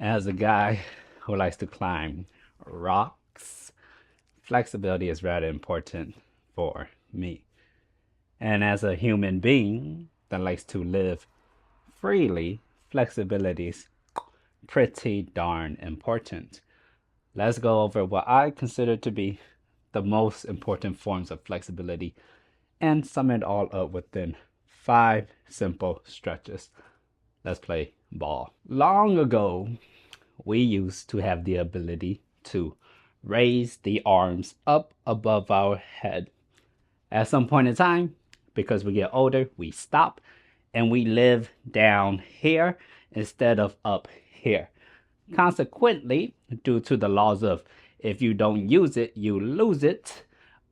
As a guy who likes to climb rocks, flexibility is rather important for me. And as a human being that likes to live freely, flexibility is pretty darn important. Let's go over what I consider to be the most important forms of flexibility and sum it all up within 5 simple stretches. Let's play ball. Long ago, we used to have the ability to raise the arms up above our head. At some point in time, because we get older, we stop and we live down here instead of up here. Consequently, due to the laws of if you don't use it, you lose it,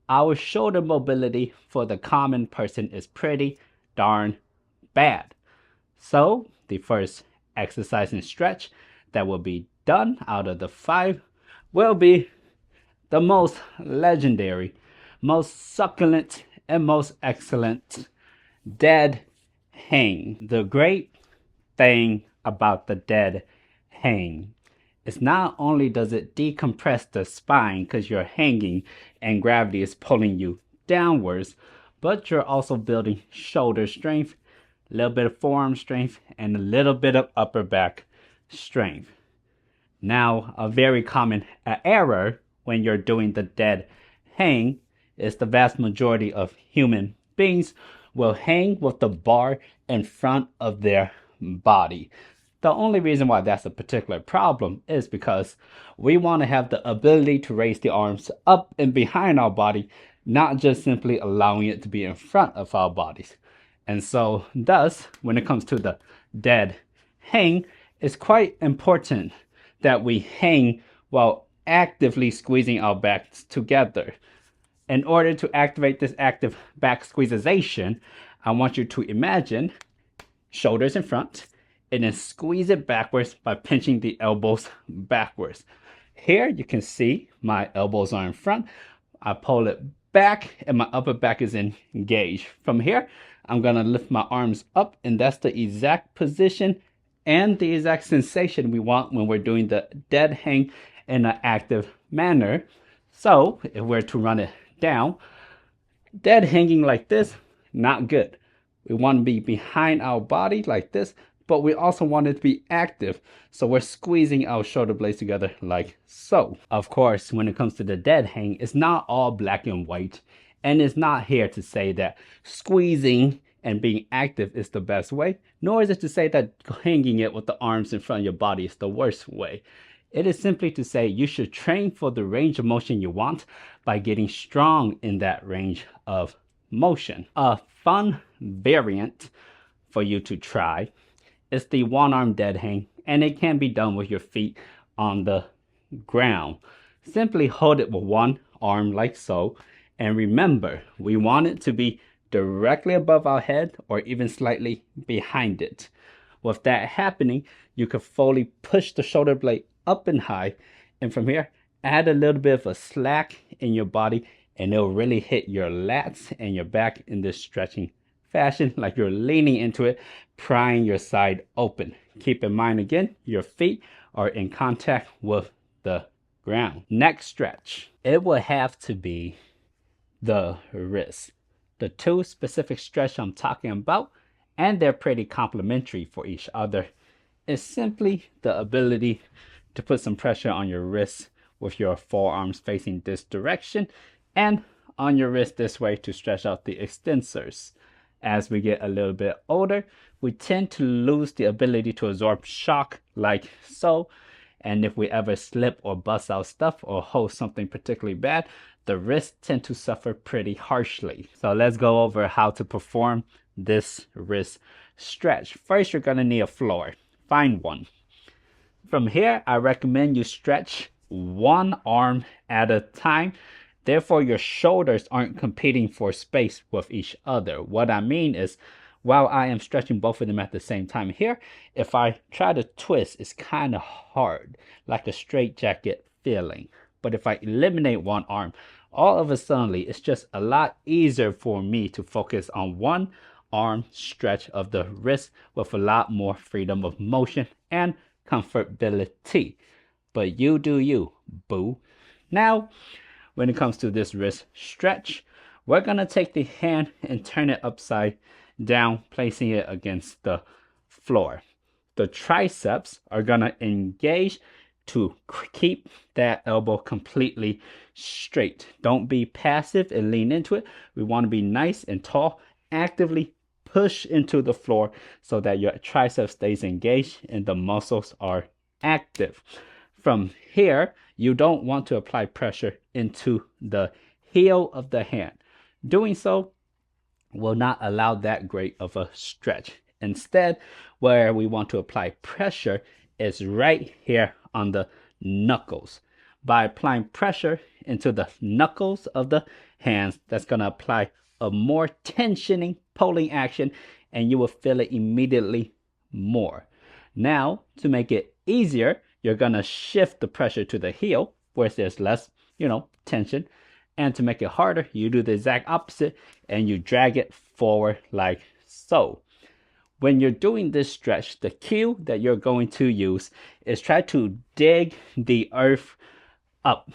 our shoulder mobility for the common person is pretty darn bad. So, the first exercise and stretch that will be done out of the 5 will be the most legendary, most succulent, and most excellent dead hang. The great thing about the dead hang is not only does it decompress the spine because you're hanging and gravity is pulling you downwards, but you're also building shoulder strength, a little bit of forearm strength, and a little bit of upper back strength. Now, a very common error when you're doing the dead hang is the vast majority of human beings will hang with the bar in front of their body. The only reason why that's a particular problem is because we want to have the ability to raise the arms up and behind our body, not just simply allowing it to be in front of our bodies. And so, thus, when it comes to the dead hang, it's quite important that we hang while actively squeezing our backs together. In order to activate this active back squeezation, I want you to imagine shoulders in front and then squeeze it backwards by pinching the elbows backwards. Here you can see my elbows are in front. I pull it back and my upper back is engaged. From here, I'm gonna lift my arms up, and that's the exact position and the exact sensation we want when we're doing the dead hang in an active manner. So if we're to run it down, dead hanging like this, not good. We want to be behind our body like this, but we also want it to be active. So we're squeezing our shoulder blades together like so. Of course, when it comes to the dead hang, it's not all black and white. And it's not here to say that squeezing and being active is the best way, nor is it to say that hanging it with the arms in front of your body is the worst way. It is simply to say you should train for the range of motion you want by getting strong in that range of motion. A fun variant for you to try is the one-arm dead hang, and it can be done with your feet on the ground. Simply hold it with one arm like so, and remember, we want it to be directly above our head or even slightly behind it. With that happening, you can fully push the shoulder blade up and high, and from here, add a little bit of a slack in your body, and it'll really hit your lats and your back in this stretching fashion, like you're leaning into it, prying your side open. Keep in mind again, your feet are in contact with the ground. Next stretch, it will have to be the wrist. The 2 specific stretch I'm talking about, and they're pretty complementary for each other, is simply the ability to put some pressure on your wrists with your forearms facing this direction, and on your wrist this way to stretch out the extensors. As we get a little bit older, we tend to lose the ability to absorb shock like so. And if we ever slip or bust our stuff or hold something particularly bad, the wrists tend to suffer pretty harshly. So let's go over how to perform this wrist stretch. First, you're gonna need a floor. Find one. From here, I recommend you stretch one arm at a time. Therefore, your shoulders aren't competing for space with each other. What I mean is, while I am stretching both of them at the same time here, if I try to twist, it's kind of hard, like a straitjacket feeling. But if I eliminate one arm, all of a sudden, it's just a lot easier for me to focus on one arm stretch of the wrist with a lot more freedom of motion and comfortability. But you do you, boo. Now, when it comes to this wrist stretch, we're going to take the hand and turn it upside down, placing it against the floor. The triceps are going to engage to keep that elbow completely straight. Don't be passive and lean into it. We want to be nice and tall. Actively push into the floor so that your tricep stays engaged and the muscles are active. From here, you don't want to apply pressure into the heel of the hand. Doing so will not allow that great of a stretch. Instead, where we want to apply pressure is right here on the knuckles. By applying pressure into the knuckles of the hands, that's going to apply a more tensioning pulling action, and you will feel it immediately more. Now, to make it easier, you're going to shift the pressure to the heel where there's less, tension. And to make it harder, you do the exact opposite and you drag it forward like so. When you're doing this stretch, the cue that you're going to use is try to dig the earth up.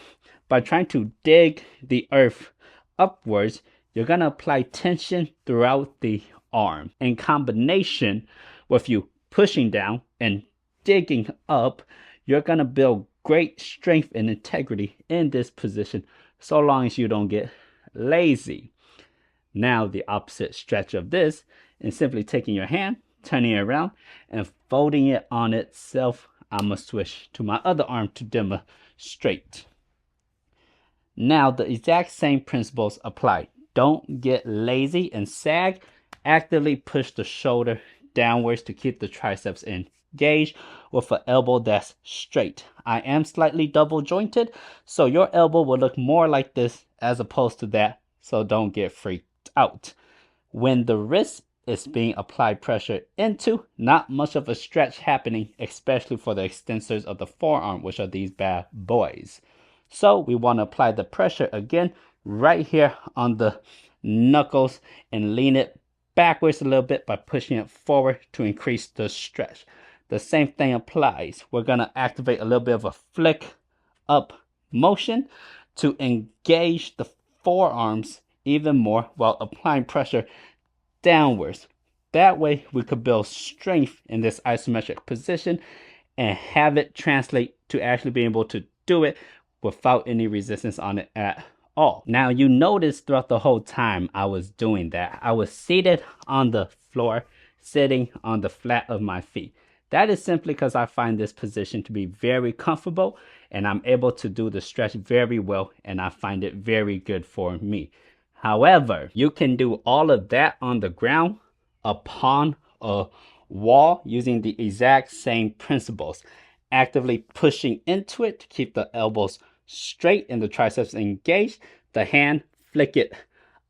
By trying to dig the earth upwards, you're going to apply tension throughout the arm. In combination with you pushing down and digging up, you're going to build great strength and integrity in this position, so long as you don't get lazy. Now, the opposite stretch of this is simply taking your hand, turning it around, and folding it on itself. I'm going to switch to my other arm to demonstrate. Now, the exact same principles apply. Don't get lazy and sag. Actively push the shoulder downwards to keep the triceps engaged with an elbow that's straight. I am slightly double jointed, so your elbow will look more like this as opposed to that, so don't get freaked out. When the wrist is being applied pressure into, not much of a stretch happening, especially for the extensors of the forearm, which are these bad boys. So we want to apply the pressure again right here on the knuckles and lean it backwards a little bit by pushing it forward to increase the stretch. The same thing applies. We're going to activate a little bit of a flick up motion to engage the forearms even more while applying pressure downwards. That way we could build strength in this isometric position and have it translate to actually being able to do it without any resistance on it at all. Now, you notice throughout the whole time I was doing that, I was seated on the floor, sitting on the flat of my feet. That is simply because I find this position to be very comfortable and I'm able to do the stretch very well, and I find it very good for me. However, you can do all of that on the ground upon a wall using the exact same principles. Actively pushing into it to keep the elbows straight and the triceps engaged. The hand, flick it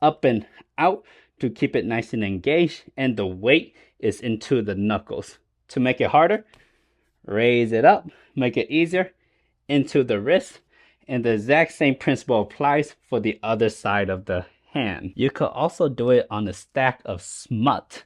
up and out to keep it nice and engaged, and the weight is into the knuckles. To make it harder, raise it up, make it easier, into the wrist, and the exact same principle applies for the other side of the hand. You could also do it on a stack of smut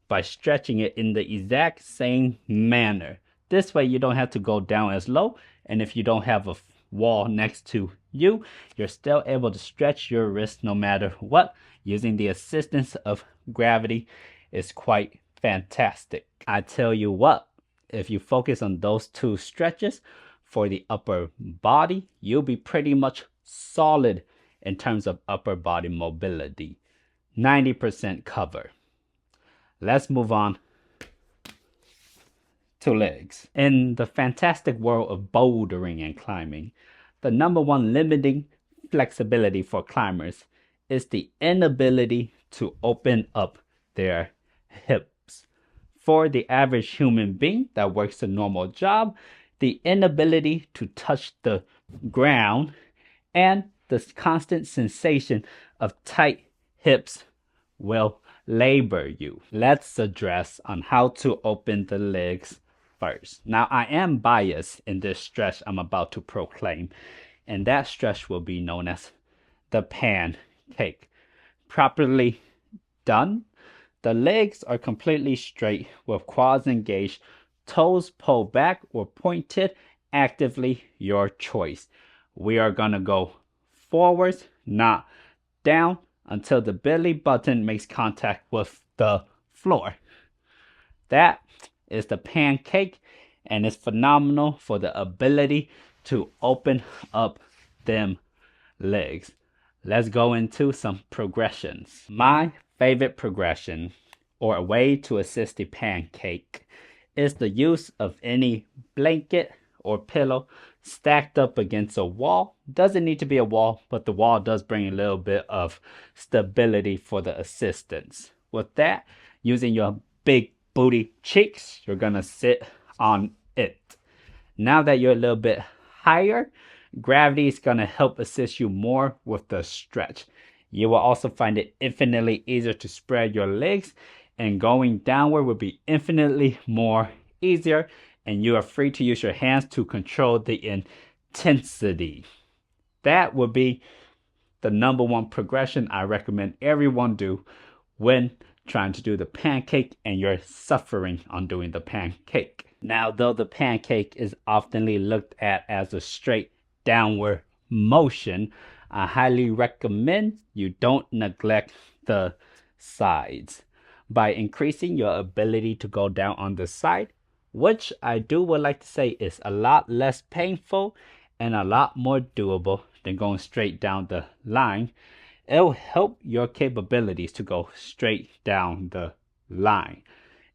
by stretching it in the exact same manner. This way you don't have to go down as low, and if you don't have a wall next to you, you're still able to stretch your wrist no matter what using the assistance of gravity. Is quite fantastic. I tell you what, if you focus on those two stretches for the upper body, you'll be pretty much solid in terms of upper body mobility. 90% cover. Let's move on to legs. In the fantastic world of bouldering and climbing, the number one limiting flexibility for climbers is the inability to open up their hips. For the average human being that works a normal job, the inability to touch the ground and the constant sensation of tight hips will labor you. Let's address on how to open the legs first. Now, I am biased in this stretch I'm about to proclaim, and that stretch will be known as the pancake. Properly done, the legs are completely straight with quads engaged Toes pulled back or pointed, actively your choice. We are going to go forwards, not down, until the belly button makes contact with the floor. That is the pancake, and it's phenomenal for the ability to open up them legs. Let's go into some progressions. My favorite progression, or a way to assist the pancake, is the use of any blanket or pillow stacked up against a wall. Doesn't need to be a wall, but the wall does bring a little bit of stability for the assistance. With that, using your big booty cheeks, you're gonna sit on it. Now that you're a little bit higher, gravity is gonna help assist you more with the stretch. You will also find it infinitely easier to spread your legs, and going downward will be infinitely more easier, and you are free to use your hands to control the intensity. That would be the number one progression I recommend everyone do when trying to do the pancake and you're suffering on doing the pancake. Now, though the pancake is oftenly looked at as a straight downward motion, I highly recommend you don't neglect the sides. By increasing your ability to go down on the side, which would like to say is a lot less painful and a lot more doable than going straight down the line, it'll help your capabilities to go straight down the line.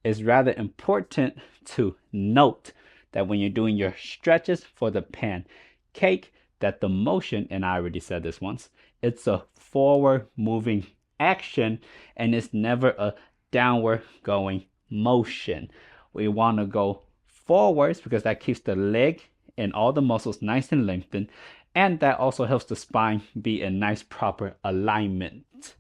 It's rather important to note that when you're doing your stretches for the pancake, that the motion, and I already said this once, it's a forward moving action and it's never a downward going motion. We want to go forwards because that keeps the leg and all the muscles nice and lengthened, and that also helps the spine be in nice proper alignment,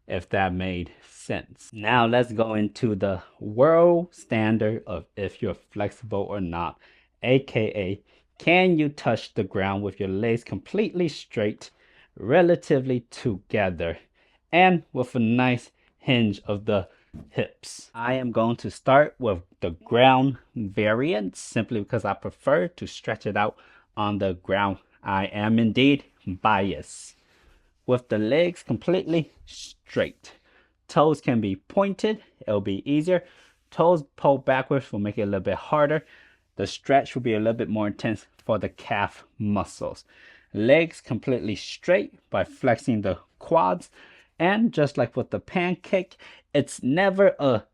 if that made sense. Now let's go into the world standard of if you're flexible or not, aka can you touch the ground with your legs completely straight, relatively together, and with a nice hinge of the hips. I am going to start with the ground variant simply because I prefer to stretch it out on the ground. I am indeed biased. With the legs completely straight. Toes can be pointed, it'll be easier. Toes pulled backwards will make it a little bit harder. The stretch will be a little bit more intense for the calf muscles. Legs completely straight by flexing the quads. And just like with the pancake, it's never a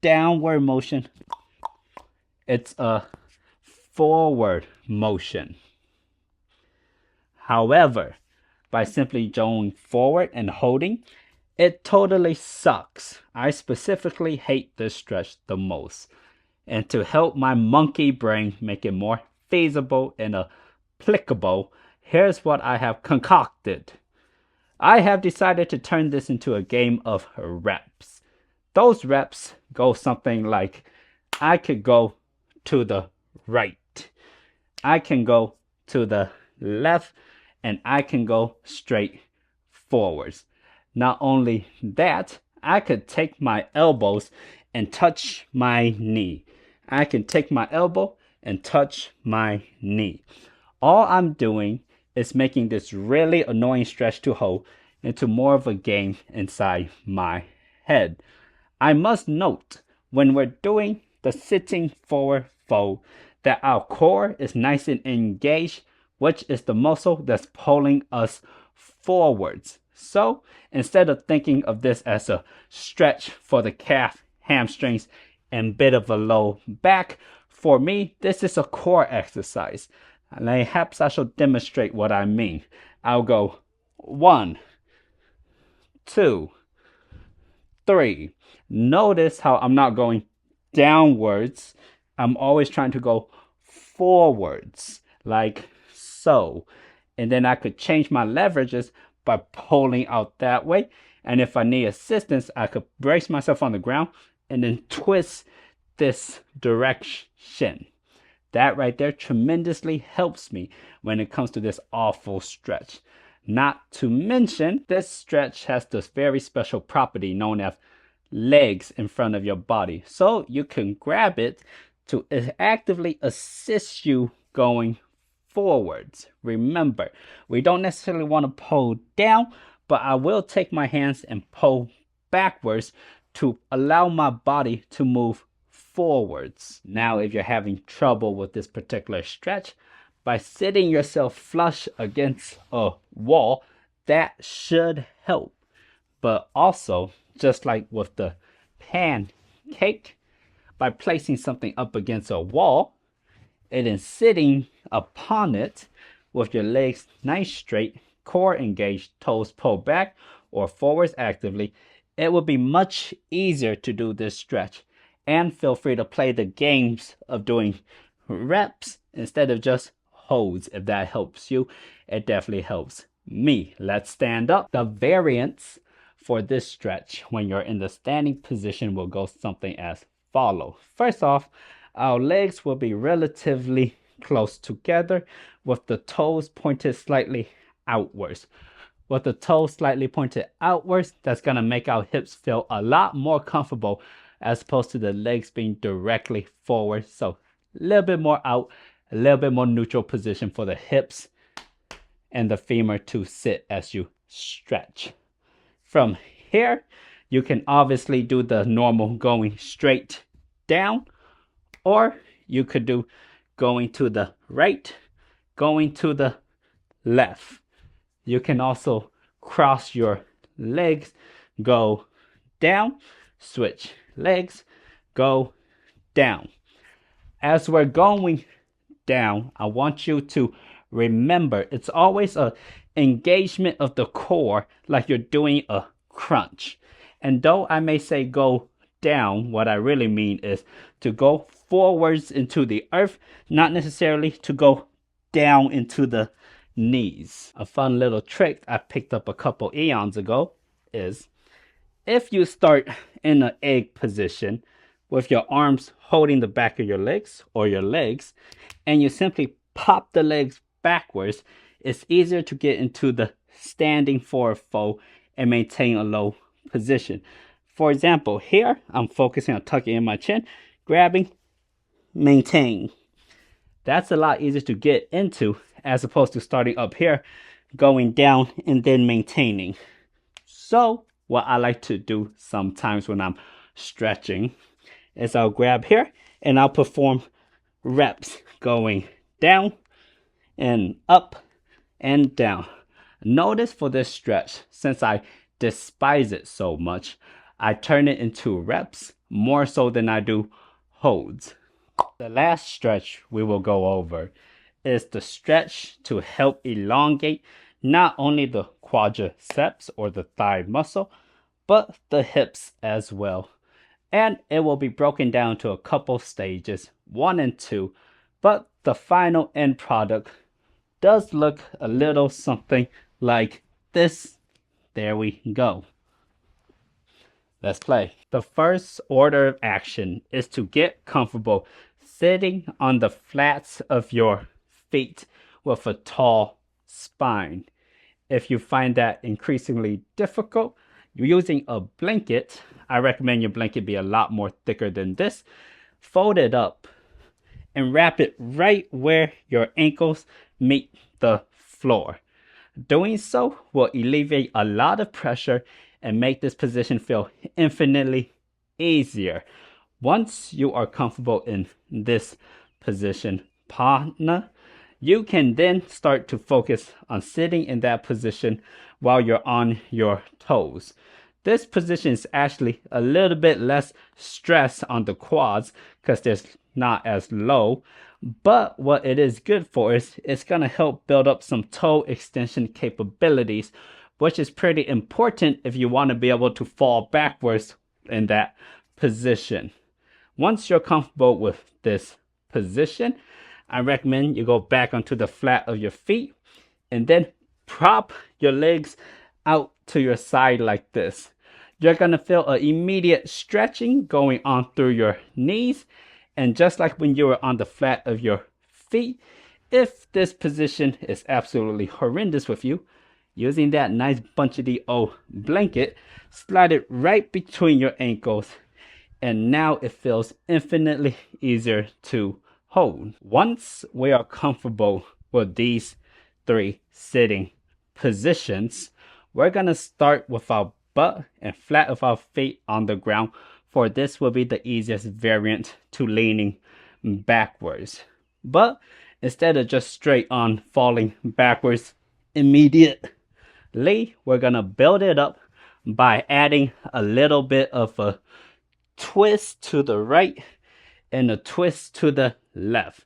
downward motion. It's a forward motion. However, by simply going forward and holding, it totally sucks. I specifically hate this stretch the most. And to help my monkey brain make it more feasible and applicable, here's what I have concocted. I have decided to turn this into a game of reps. Those reps go something like, I could go to the right, I can go to the left, and I can go straight forwards. Not only that, I could take my elbows and touch my knee. I can take my elbow and touch my knee. All I'm doing is making this really annoying stretch to hold into more of a game inside my head. I must note, when we're doing the sitting forward fold, that our core is nice and engaged, which is the muscle that's pulling us forwards. So instead of thinking of this as a stretch for the calf, hamstrings, and bit of a low back, for me, this is a core exercise. Perhaps I shall demonstrate what I mean. I'll go 1, 2, 3. Notice how I'm not going downwards. I'm always trying to go forwards, like so. And then I could change my leverages by pulling out that way. And if I need assistance, I could brace myself on the ground and then twist this direction. That right there tremendously helps me when it comes to this awful stretch. Not to mention, this stretch has this very special property known as legs in front of your body. So you can grab it to actively assist you going forwards. Remember, we don't necessarily want to pull down, but I will take my hands and pull backwards to allow my body to move forwards. Now, if you're having trouble with this particular stretch, by sitting yourself flush against a wall, that should help. But also, just like with the pancake, by placing something up against a wall and then sitting upon it with your legs nice straight, core engaged, toes pulled back or forwards actively, it will be much easier to do this stretch. And feel free to play the games of doing reps instead of just holds. If that helps you, it definitely helps me. Let's stand up. The variance for this stretch when you're in the standing position will go something as follows. First off, our legs will be relatively close together with the toes pointed slightly outwards. With the toes slightly pointed outwards, that's going to make our hips feel a lot more comfortable as opposed to the legs being directly forward. So a little bit more out, a little bit more neutral position for the hips and the femur to sit as you stretch. From here, you can obviously do the normal going straight down, or you could do going to the right, going to the left. You can also cross your legs, go down, switch legs, go down. As we're going down, I want you to remember it's always a engagement of the core like you're doing a crunch. And though I may say go down, what I really mean is to go forwards into the earth, not necessarily to go down into the knees. A fun little trick I picked up a couple eons ago is if you start in an egg position with your arms holding the back of your legs or your legs, and you simply pop the legs backwards, it's easier to get into the standing forward fold and maintain a low position. For example, here I'm focusing on tucking in my chin, grabbing, maintain. That's a lot easier to get into as opposed to starting up here, going down and then maintaining. So what I like to do sometimes when I'm stretching is I'll grab here and I'll perform reps going down and up and down. Notice for this stretch, since I despise it so much, I turn it into reps more so than I do holds. The last stretch we will go over is the stretch to help elongate not only the quadriceps or the thigh muscle, but the hips as well. And it will be broken down to a couple stages, 1 and 2, but the final end product does look a little something like this. There we go. Let's play. The first order of action is to get comfortable sitting on the flats of your feet with a tall spine. If you find that increasingly difficult, you're using a blanket. I recommend your blanket be a lot more thicker than this. Fold it up and wrap it right where your ankles meet the floor. Doing so will alleviate a lot of pressure and make this position feel infinitely easier. Once you are comfortable in this position, partner, you can then start to focus on sitting in that position while you're on your toes. This position is actually a little bit less stress on the quads because they're not as low. But what it is good for is it's going to help build up some toe extension capabilities, which is pretty important if you want to be able to fall backwards in that position. Once you're comfortable with this position, I recommend you go back onto the flat of your feet and then prop your legs out to your side like this. You're going to feel an immediate stretching going on through your knees. And just like when you were on the flat of your feet, if this position is absolutely horrendous with you, using that nice bunchity O blanket, slide it right between your ankles And now it feels infinitely easier to hold. Once we are comfortable with these 3 sitting positions, we're going to start with our butt and flat of our feet on the ground, for this will be the easiest variant to leaning backwards. But instead of just straight on falling backwards immediately, we're going to build it up by adding a little bit of a twist to the right and a twist to the left.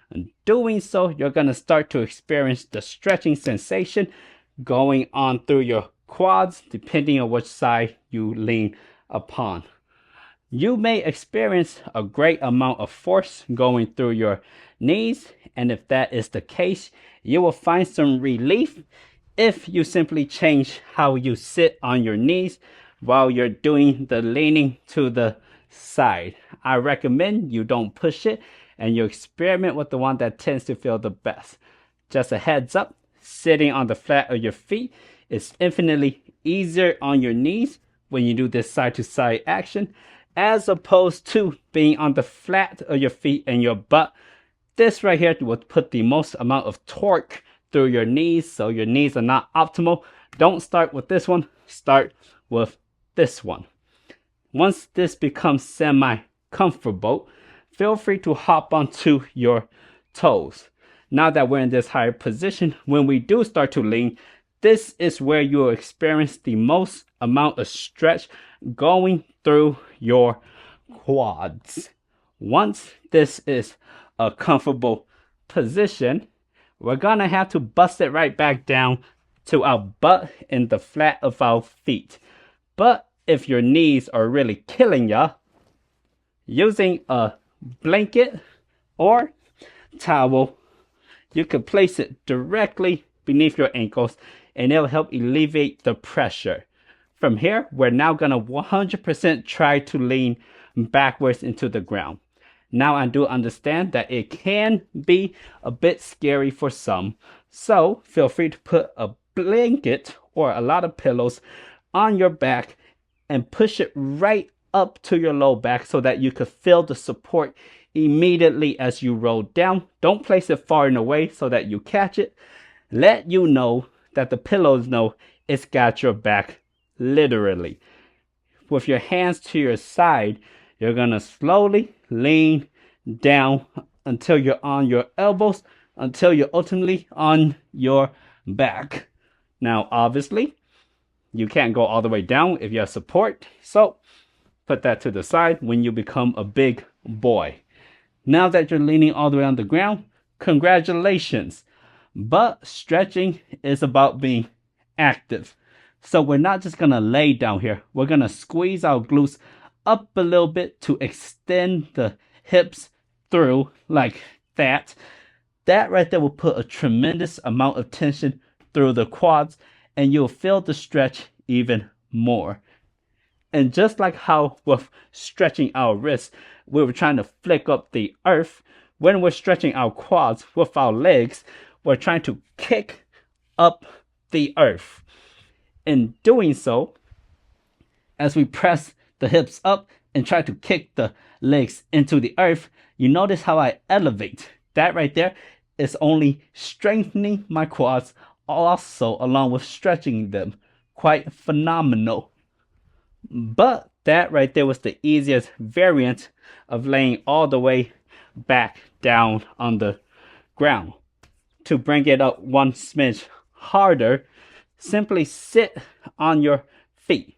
And doing so, you're going to start to experience the stretching sensation going on through your quads, depending on which side you lean upon. You may experience a great amount of force going through your knees, and if that is the case, you will find some relief if you simply change how you sit on your knees while you're doing the leaning to the side. I recommend you don't push it and you experiment with the one that tends to feel the best. Just a heads up, sitting on the flat of your feet is infinitely easier on your knees when you do this side to side action, as opposed to being on the flat of your feet and your butt. This right here will put the most amount of torque through your knees, so your knees are not optimal. Don't start with this one, start with this one. Once this becomes semi-comfortable, feel free to hop onto your toes. Now that we're in this higher position, when we do start to lean, this is where you will experience the most amount of stretch going through your quads. Once this is a comfortable position, we're gonna have to bust it right back down to our butt and the flat of our feet. But if your knees are really killing ya, using a blanket or towel, you can place it directly beneath your ankles and it'll help alleviate the pressure. From here, we're now gonna 100% try to lean backwards into the ground. Now I do understand that it can be a bit scary for some, so feel free to put a blanket or a lot of pillows on your back and push it right up to your low back so that you could feel the support immediately as you roll down. Don't place it far enough away so that you catch it. Let you know that the pillows know it's got your back, literally. With your hands to your side, you're gonna slowly lean down until you're on your elbows, until you're ultimately on your back. Now, obviously, you can't go all the way down if you have support, so put that to the side when you become a big boy. Now that you're leaning all the way on the ground, congratulations. But stretching is about being active. So we're not just gonna lay down here. We're gonna squeeze our glutes up a little bit to extend the hips through like that. That right there will put a tremendous amount of tension through the quads and you'll feel the stretch even more. And just like how with stretching our wrists, we were trying to flick up the earth, when we're stretching our quads with our legs, we're trying to kick up the earth. In doing so, as we press the hips up and try to kick the legs into the earth, you notice how I elevate. That right there is only strengthening my quads, also along with stretching them. Quite phenomenal. But that right there was the easiest variant of laying all the way back down on the ground. To bring it up one smidge harder, simply sit on your feet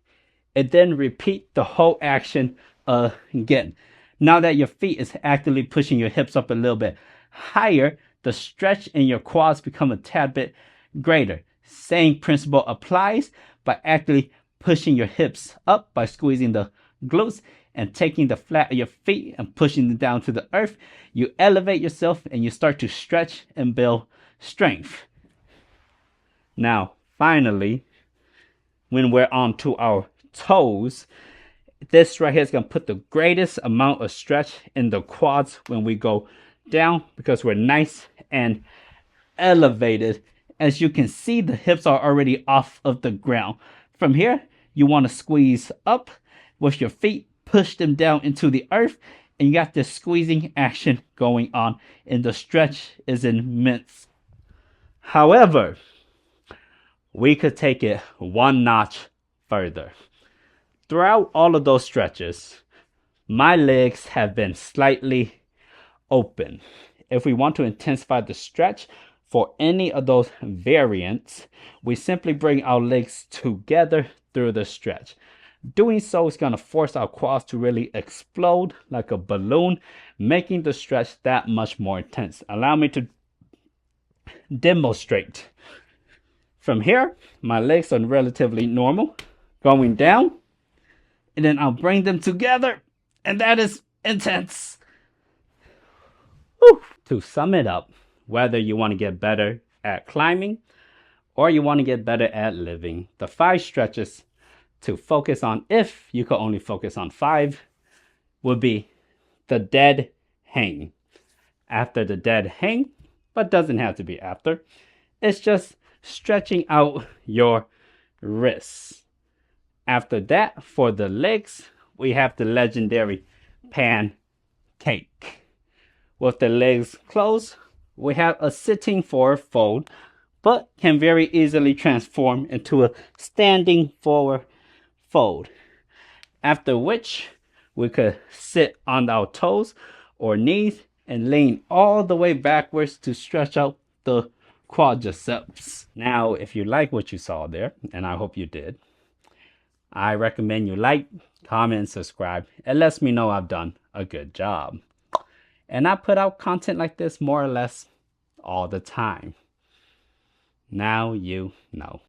and then repeat the whole action again. Now that your feet is actively pushing your hips up a little bit higher, the stretch in your quads become a tad bit greater. Same principle applies by actively pushing your hips up by squeezing the glutes and taking the flat of your feet and pushing them down to the earth. You elevate yourself and you start to stretch and build strength. Now, finally, when we're onto our toes, this right here is going to put the greatest amount of stretch in the quads when we go down because we're nice and elevated. As you can see, the hips are already off of the ground. From here, you want to squeeze up with your feet push them down into the earth, and you got this squeezing action going on, and the stretch is immense. However, we could take it one notch further. Throughout all of those stretches, my legs have been slightly open. If we want to intensify the stretch for any of those variants, we simply bring our legs together through the stretch. Doing so is going to force our quads to really explode like a balloon, making the stretch that much more intense. Allow me to demonstrate. From here, my legs are relatively normal, going down, and then I'll bring them together, and that is intense. Whew. To sum it up, whether you want to get better at climbing or you want to get better at living, the 5 stretches to focus on, if you could only focus on 5, would be the dead hang. After the dead hang, but doesn't have to be after, it's just stretching out your wrists. After that, for the legs, we have the legendary pancake. With the legs closed, we have a sitting forward fold, but can very easily transform into a standing forward fold. After which, we could sit on our toes or knees and lean all the way backwards to stretch out the quadriceps. Now, if you like what you saw there, and I hope you did, I recommend you like, comment, and subscribe. It lets me know I've done a good job. And I put out content like this more or less all the time. Now you know.